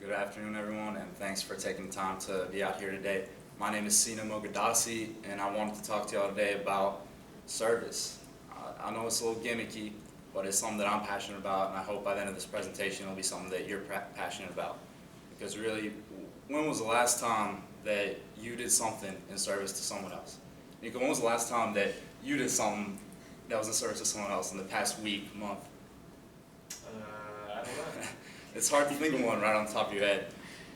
Good afternoon, everyone, and thanks for taking the time to be out here today. My name is Sina, and I wanted to talk to y'all today about service. I know it's a little gimmicky, but it's something that I'm passionate about, and I hope by the end of this presentation it'll be something that you're passionate about. Because really, when was the last time that you did something in service to someone else? Nico, when was the last time that you did something that was in service to someone else in the past week, month? I don't know. It's hard to think of one right on the top of your head,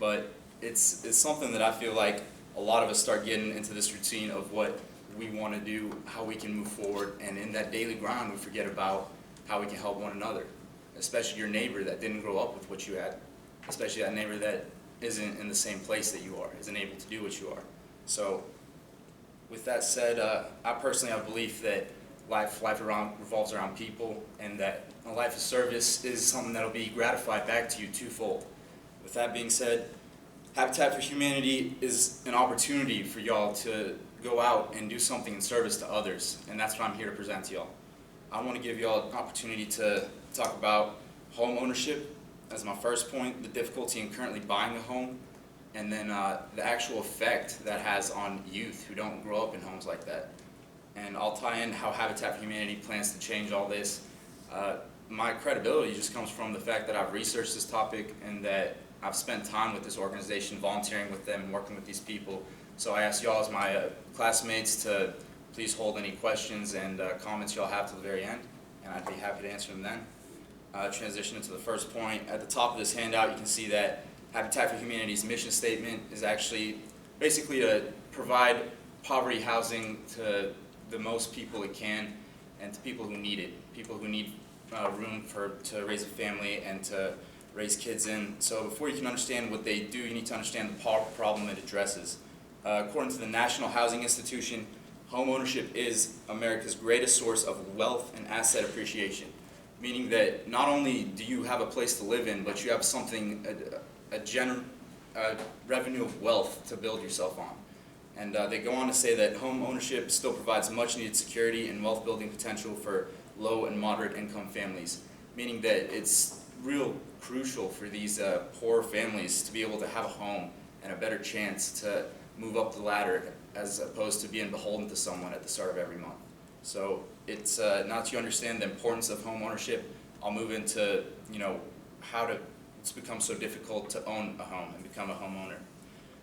but it's something that I feel like a lot of us start getting into this routine of what we want to do, how we can move forward, and in that daily grind we forget about how we can help one another, especially your neighbor that didn't grow up with what you had, especially that neighbor that isn't in the same place that you are, isn't able to do what you are. So with that said, I personally have a belief that life revolves around people, and that a life of service is something that will be gratified back to you twofold. With that being said, Habitat for Humanity is an opportunity for y'all to go out and do something in service to others, and that's what I'm here to present to y'all. I want to give y'all an opportunity to talk about home ownership as my first point, the difficulty in currently buying a home, and then the actual effect that has on youth who don't grow up in homes like that. And I'll tie in how Habitat for Humanity plans to change all this. My credibility just comes from the fact that I've researched this topic and that I've spent time with this organization, volunteering with them and working with these people. So I ask y'all as my classmates to please hold any questions and comments y'all have to the very end, and I'd be happy to answer them then. Transition into the first point. At the top of this handout you can see that Habitat for Humanity's mission statement is actually basically to provide poverty housing to the most people it can, and to people who need it, people who need room to raise a family and to raise kids in. So before you can understand what they do, you need to understand the problem it addresses. According to the National Housing Institution, home ownership is America's greatest source of wealth and asset appreciation, meaning that not only do you have a place to live in, but you have something, a revenue of wealth to build yourself on. And they go on to say that home ownership still provides much needed security and wealth building potential for low and moderate income families, meaning that it's real crucial for these poor families to be able to have a home and a better chance to move up the ladder as opposed to being beholden to someone at the start of every month. So it's now that you understand the importance of home ownership, I'll move into how it's become so difficult to own a home and become a homeowner.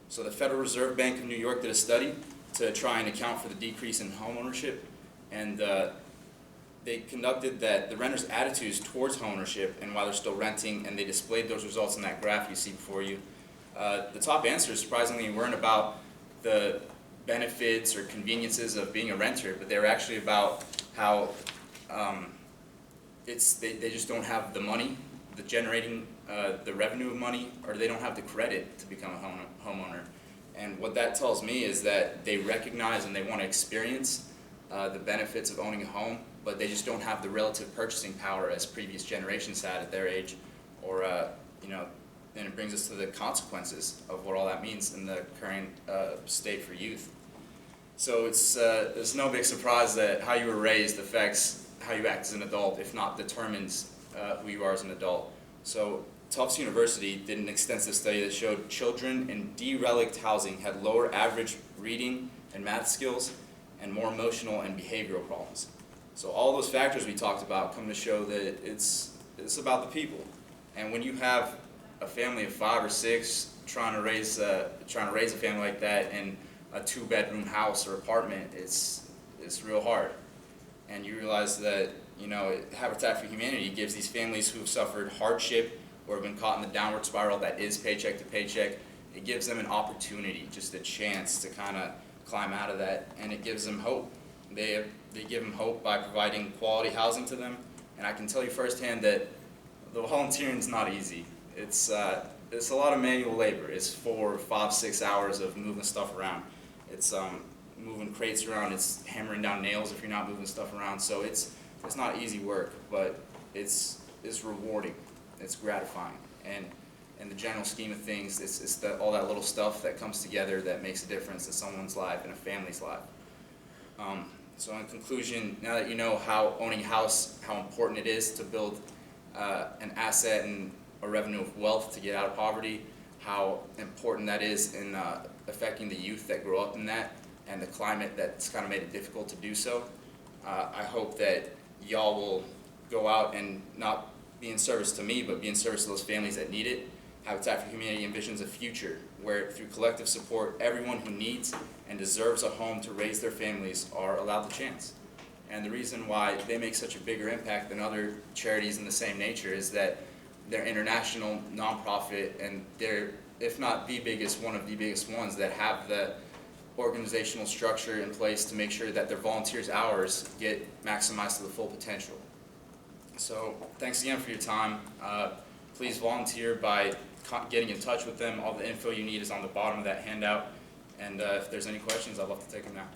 So the Federal Reserve Bank of New York did a study to try and account for the decrease in home ownership, and they conducted that the renters' attitudes towards home ownership and while they're still renting, and they displayed those results in that graph you see before you. The top answers, surprisingly, weren't about the benefits or conveniences of being a renter, but they were actually about how they just don't have the money, the revenue of money, or they don't have the credit to become a homeowner. And what that tells me is that they recognize and they want to experience the benefits of owning a home, but they just don't have the relative purchasing power as previous generations had at their age, or then it brings us to the consequences of what all that means in the current state for youth. So it's no big surprise that how you were raised affects how you act as an adult, if not determines who you are as an adult. So Tufts University did an extensive study that showed children in derelict housing had lower average reading and math skills and more emotional and behavioral problems. So all those factors we talked about come to show that it's about the people. And when you have a family of 5 or 6 trying to raise a family like that in a 2-bedroom house or apartment, it's real hard. And you realize that Habitat for Humanity gives these families who have suffered hardship or have been caught in the downward spiral that is paycheck to paycheck, it gives them an opportunity, just a chance to kind of climb out of that, and it gives them hope. They give them hope by providing quality housing to them, and I can tell you firsthand that the volunteering is not easy. It's a lot of manual labor. It's 4, 5, 6 hours of moving stuff around. It's moving crates around. It's hammering down nails if you're not moving stuff around. So it's not easy work, but it's rewarding. It's gratifying, and in the general scheme of things, it's all that little stuff that comes together that makes a difference in someone's life and a family's life. So in conclusion, now that you know how owning a house, how important it is to build an asset and a revenue of wealth to get out of poverty, how important that is in affecting the youth that grow up in that, and the climate that's kind of made it difficult to do so. I hope that y'all will go out and not be in service to me, but be in service to those families that need it. Habitat for Humanity envisions a future where, through collective support, everyone who needs and deserves a home to raise their families are allowed the chance. And the reason why they make such a bigger impact than other charities in the same nature is that they're international, nonprofit, and they're, if not the biggest, one of the biggest ones that have the organizational structure in place to make sure that their volunteers' hours get maximized to the full potential. So thanks again for your time. Please volunteer by getting in touch with them. All the info you need is on the bottom of that handout. And if there's any questions, I'd love to take them now.